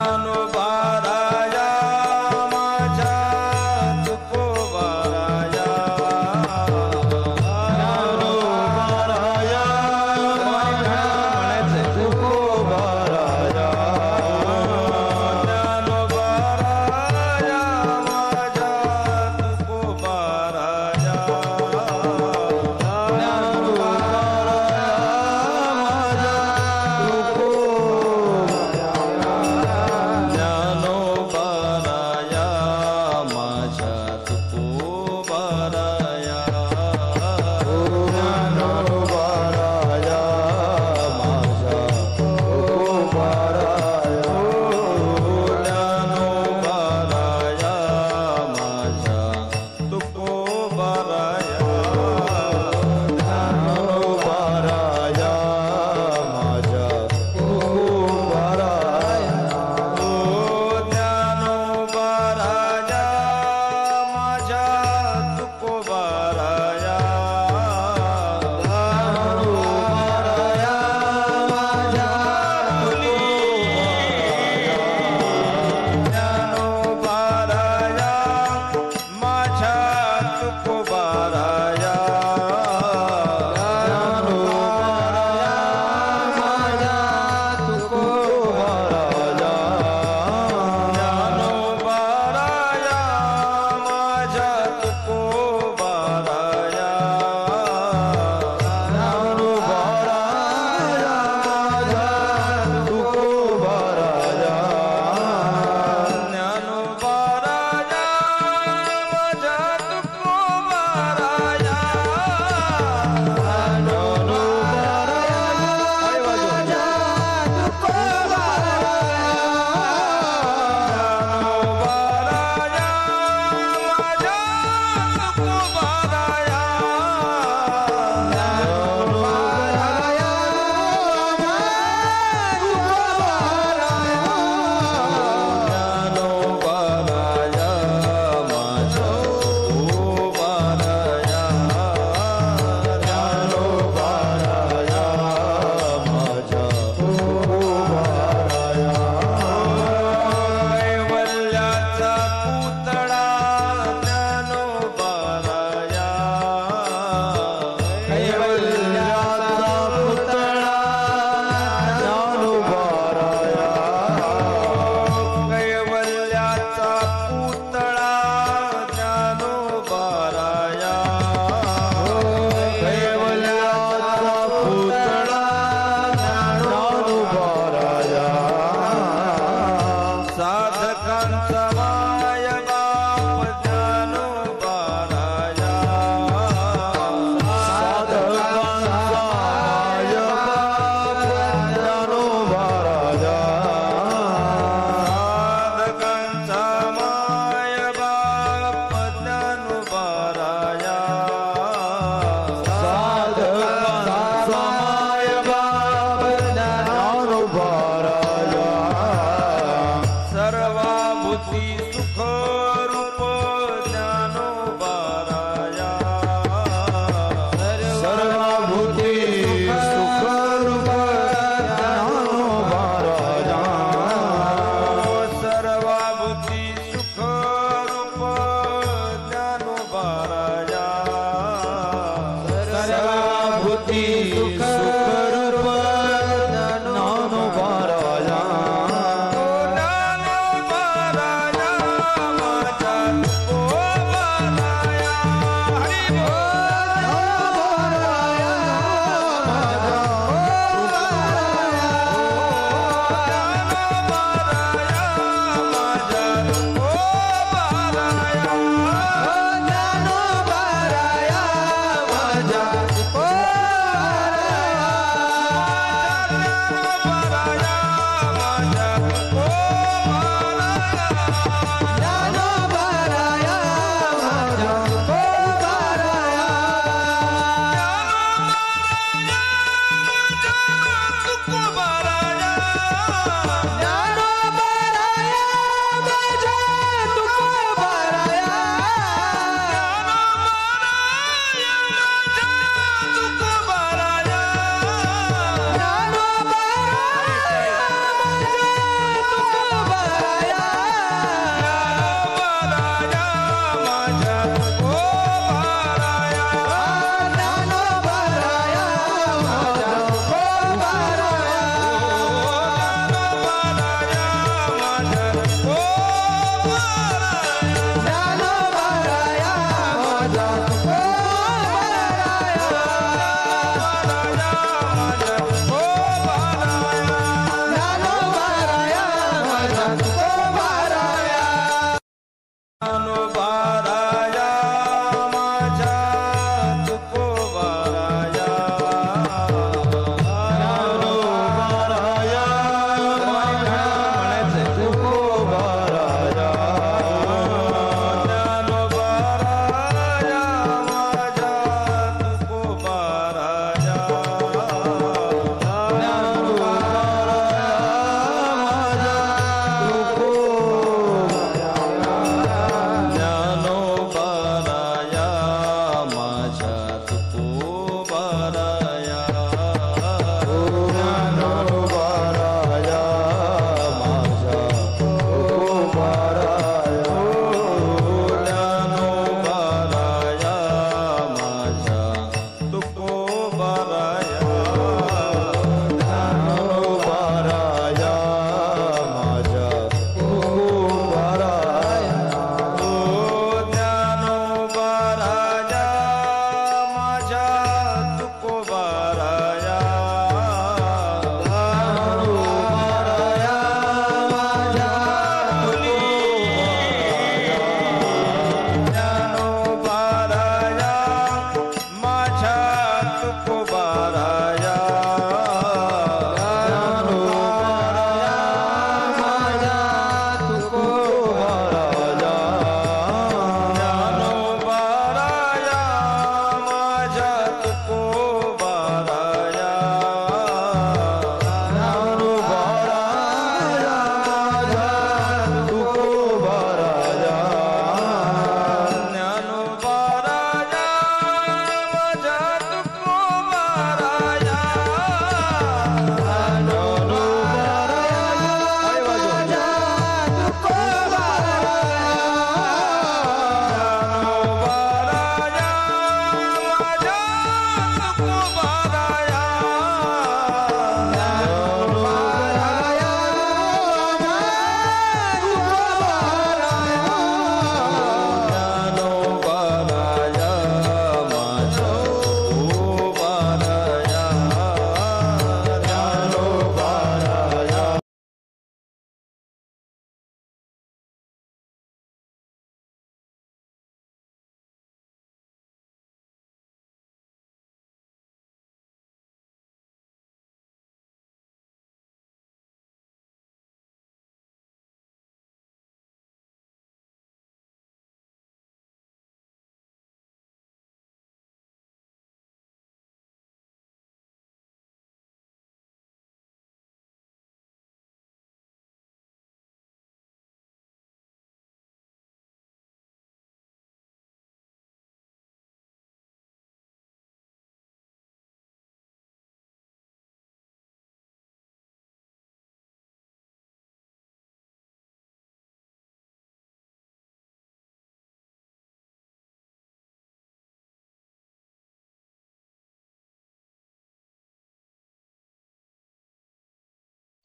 ज्ञानोबाराया माझ्या तुकोबाराया ज्ञानोबाराया माझ्या तुकोबाराया ज्ञानोबाराया माझ्या तुकोबाराया ज्ञानोबाराया माझ्या तुकोबाराया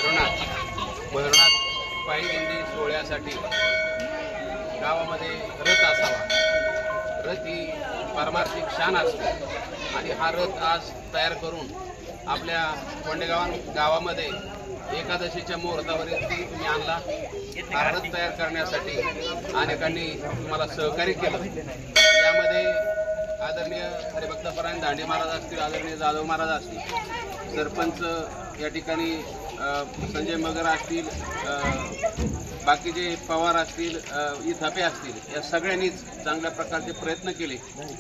भैरवनाथ पायी दिंडी सोहळ्यासाठी गावामध्ये रथ असावा। रथ ही पारमार्थिक शान असते आणि हा रथ आज तयार करून आपल्या गावामध्ये एकादशीच्या मुहूर्तावरती तुम्ही आणला। हा रथ तयार करण्यासाठी अनेकांनी तुम्हाला सहकार्य केलं। यामध्ये आदरणीय हरिभक्तपरायण दांडे महाराज असतील, आदरणीय जाधव महाराज असतील, सरपंच या ठिकाणी संजय मगर असतील, बाकीचे पवार असतील, इथापे असतील, या सगळ्यांनीच चांगल्या प्रकारचे प्रयत्न केले।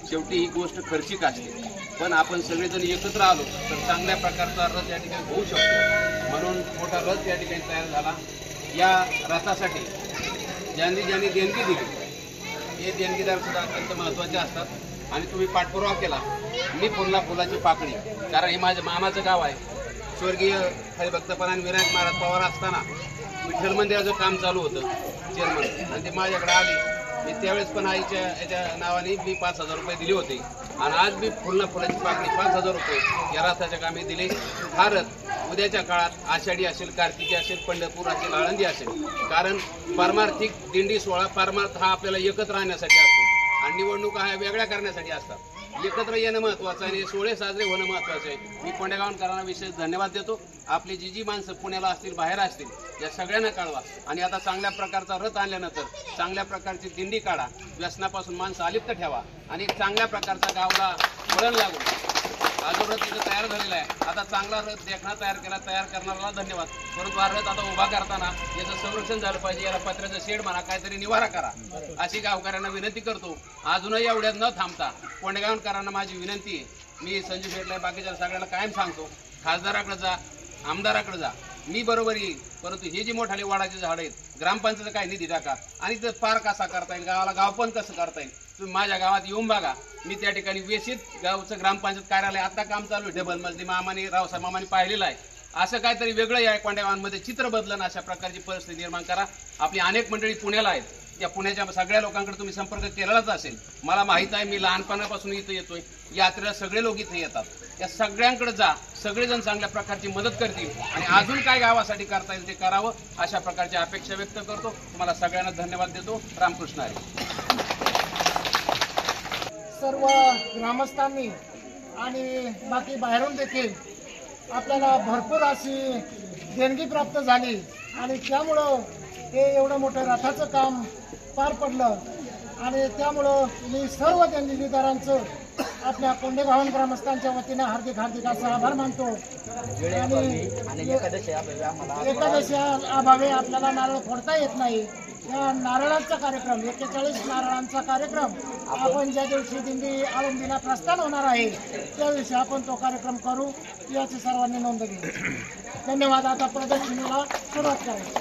शेवटी ही गोष्ट खर्चिक असते, पण आपण सगळेजण एकत्र आलो तर चांगल्या प्रकारचा रथ या ठिकाणी होऊ शकतो। म्हणून मोठा रथ या ठिकाणी तयार झाला। या रथासाठी ज्यांनी देणगी दिली हे देणगीदार सुद्धा अत्यंत महत्त्वाचे असतात आणि तुम्ही पाठपुरावा केला। मी फुलाची पाकळी, कारण हे माझ्या मामाचं गाव आहे। स्वर्गीय हरिभक्तपरायण विनायक महाराज पवार असताना विठ्ठल मंदिराचं काम चालू होतं चेअरमन, आणि ते माझ्याकडे आली। मी त्यावेळेस पण आईच्या याच्या नावाने मी 5,000 रुपये दिले होते आणि आज मी फुलाची पाकळी 5,000 रुपये या रथाच्या कामी दिले। हा रथ उद्याच्या काळात आषाढी असेल, कार्तिकी असेल, पंढरपूर असेल, आळंदी असेल, कारण पारमार्थिक दिंडी सोहळा पारमार्थ हा आपल्याला एकत्र राहण्यासाठी असतो आणि निवडणुका ह्या वेगळ्या करण्यासाठी असतात। एकत्र येणं महत्त्वाचं आहे, सोहळे साजरे होणं महत्त्वाचं आहे। मी कोंडेगावकरांना विशेष धन्यवाद देतो। आपली जी माणसं पुण्याला असतील, बाहेर असतील, या सगळ्यांना कळवा आणि आता चांगल्या प्रकारचा रथ आणल्यानंतर चांगल्या प्रकारची दिंडी काढा, व्यसनापासून माणसं अलिप्त ठेवा आणि एक चांगल्या प्रकारचा गावला वळण लागून हा जो रथ इथं तयार झालेला आहे, आता चांगला रथ देखणा तयार करणाऱ्याला धन्यवाद। परंतु हा रथ आता उभा करताना याचं संरक्षण झालं पाहिजे, याला पत्र्याचं शेड म्हणा, काहीतरी निवारा करा अशी गावकऱ्यांना विनंती करतो। अजूनही एवढ्यात न थांबता कोंडेगावकरांना माझी विनंती आहे, मी संजय भेटलाय, बाकीच्या सगळ्यांना कायम सांगतो, खासदाराकडे जा, आमदाराकडे जा, मी बरोबर येईल, परंतु हे जी मोठाले वाडाचे झाड आहेत, ग्रामपंचायत काय निधी टाका आणि ते पार कसा करता येईल, गावाला गाव पण कसं करता येईल, तुम्ही माझ्या गावात येऊन बघा। मी त्या ठिकाणी वेशीत गावचं ग्रामपंचायत कार्यालय आता काम चालू आहे, डबल मजली रावसाहेब मामाने पाहिलेलं आहे। असं काहीतरी वेगळं या कोंडेगावांमध्ये चित्र बदलन, अशा प्रकारची परिस्थिती निर्माण करा। आपली अनेक मंडळी पुण्याला आहेत, त्या पुण्याच्या सगळ्या लोकांकडे तुम्ही संपर्क केलेलाच असेल। मला माहीत आहे, मी लहानपणापासून इथं येतोय, यात्रेला सगळे लोक इथे येतात। या सगळ्यांकडे जा, सगळेजण चांगल्या प्रकारची मदत करतील आणि अजून काय गावासाठी करता येईल ते करावं, अशा प्रकारची अपेक्षा व्यक्त करतो। तुम्हाला सगळ्यांना धन्यवाद देतो। रामकृष्ण हरी। सर्व ग्रामस्थांनी आणि बाकी बाहेरून देखील आपल्याला भरपूर अशी देणगी प्राप्त झाली आणि त्यामुळं हे एवढं मोठं रथाचं काम पार पडलं आणि त्यामुळं मी सर्व देणगीदारांचं आपल्या कोंडेगावन ग्रामस्थांच्या वतीनं हार्दिक असा आभार मानतो। आणि एकादशी अभावी आपल्याला नारळ फोडता येत नाही, या नारळांचा कार्यक्रम 41 नारळांचा कार्यक्रम आपण ज्या दिवशी दिंडी आळंदीला प्रस्थान होणार आहे त्या दिवशी आपण तो कार्यक्रम करू, याची सर्वांनी नोंद घेऊ। धन्यवाद। आता प्रदर्शनीला सुरुवात करायची।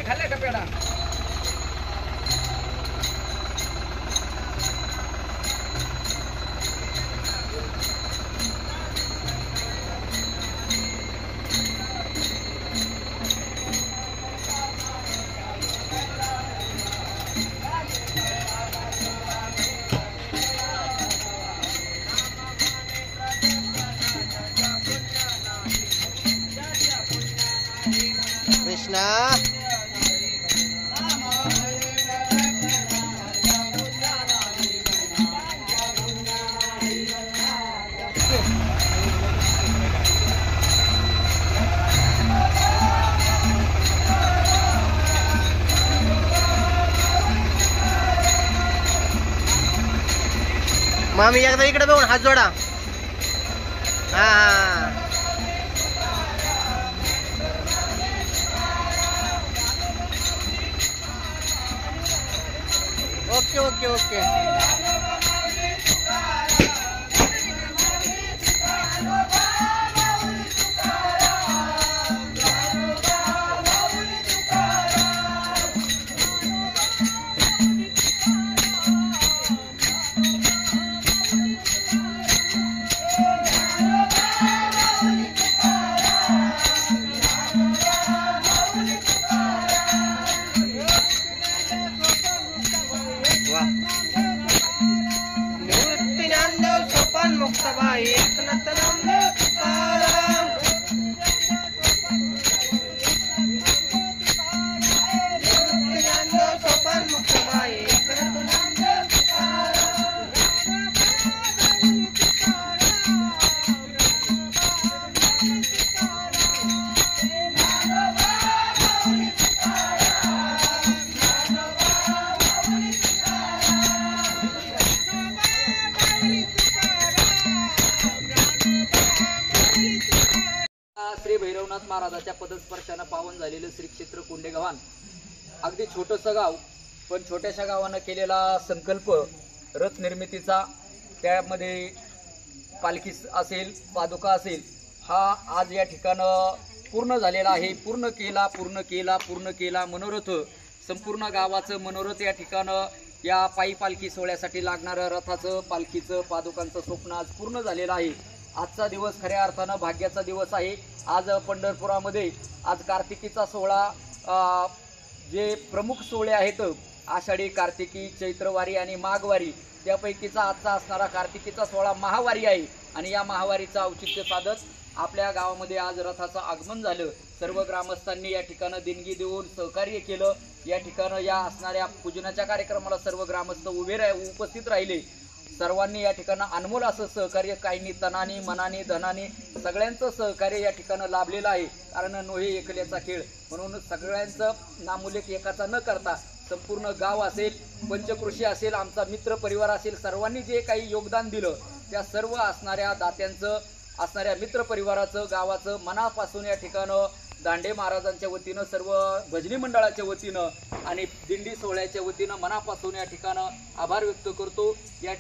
खाल्ले का पेढा? कृष्णा मामी एकदा इकडे बघून हात जोडा. हा okay okay okay. Shri Bhairavnath महाराजाच्या पदस्पर्शानं पावन झालेलं श्री क्षेत्र कोंडेगावान अगदी छोटंसं गाव, पण छोट्याशा गावानं केलेला संकल्प रथ निर्मितीचा, त्यामध्ये पालखी असेल, पादुका असेल, हा आज या ठिकाणं पूर्ण झालेला आहे. पूर्ण केला मनोरथ, संपूर्ण गावाचं मनोरथ या ठिकाणं या पायी पालखी सोहळ्यासाठी लागणारं रथाचं, पालखीचं, पादुकांचं स्वप्न आज पूर्ण झालेलं आहे. आजचा दिवस खऱ्या अर्थानं भाग्याचा दिवस आहे. आज पंढरपुरामध्ये आज कार्तिकीचा सोहळा, जे प्रमुख सोहळे आहेत आषाढी, कार्तिकी, चैत्रवारी आणि माघवारी, त्यापैकीचा आजचा असणारा कार्तिकीचा सोहळा महावारी आहे. आणि या महावारीचं औचित्य साधत आपल्या गावामध्ये आज रथाचं आगमन झालं. सर्व ग्रामस्थांनी या ठिकाणं देणगी देऊन सहकार्य केलं. या ठिकाणं या असणाऱ्या पूजनाच्या कार्यक्रमाला सर्व ग्रामस्थ उपस्थित राहिले. सर्वांनी या ठिकाणं अनमोल असं सहकार्य, काहींनी तनाने, मनाने, धनाने सगळ्यांचं सहकार्य या ठिकाणं लाभलेलं आहे. कारण नोहे एकल्याचा खेळ, म्हणून सगळ्यांचं नामोल्लेख एकाचा न करता संपूर्ण गाव असेल, पंचकृषी असेल, आमचा मित्र परिवार असेल, सर्वांनी जे काही योगदान दिलं त्या सर्व असणाऱ्या दात्यांचं, असणाऱ्या मित्र परिवाराचं, गावाचं मनापासून या ठिकाणं दांडे महाराजांच्या वतीनं, सर्व भजनी मंडळाच्या वतीनं आणि दिंडी सोहळ्याच्या वतीनं मनापासून या ठिकाणं आभार व्यक्त करतो. या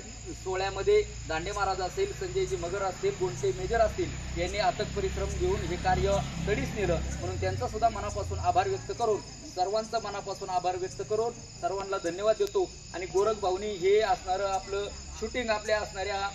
सोहळ्यामध्ये दांडे महाराज असेल, संजयजी मगर असतील, गोंटे मेजर असतील, यांनी अथक परिश्रम घेऊन हे कार्य तडीस नेलं, म्हणून त्यांचा सुद्धा मनापासून आभार व्यक्त करून, सर्वांचा मनापासून आभार व्यक्त करून सर्वांना धन्यवाद देतो. आणि गोरख भाऊनी हे असणारं आपलं शूटिंग आपल्या असणाऱ्या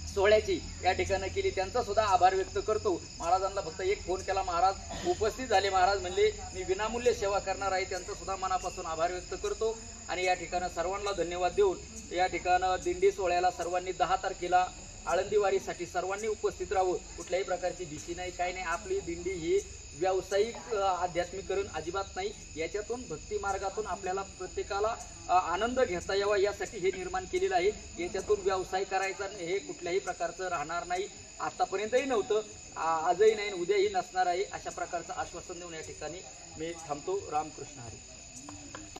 सोहळ्याची या ठिकाणी केली, त्यांचा सुद्धा आभार व्यक्त करतो. महाराजांना फक्त एक फोन केला, महाराज उपस्थित झाले. महाराज म्हणले मी विनामूल्य सेवा करणार आहे, त्यांचा सुद्धा मनापासून आभार व्यक्त करतो. आणि या ठिकाणी सर्वांना धन्यवाद देऊन या ठिकाणी दिंडी सोहळ्याला सर्वांनी 10 तारखेला आळंदीवारीसाठी सर्वांनी उपस्थित राहावं. कुठल्याही प्रकारची भीती नाही, काही नाही. आपली दिंडी ही व्यावसायिक आध्यात्मिकरण अजिबात नाही. याच्यातून भक्ती मार्गातून आपल्याला प्रत्येकाला आनंद घेता यावा यासाठी हे निर्माण केलेलं आहे. याच्यातून व्यवसाय करायचा हे कुठल्याही प्रकारचं राहणार नाही. आतापर्यंतही नव्हतं, आजही नाही, उद्याही नसणार आहे. अशा प्रकारचं आश्वासन देऊन या ठिकाणी मी थांबतो. रामकृष्ण हरी.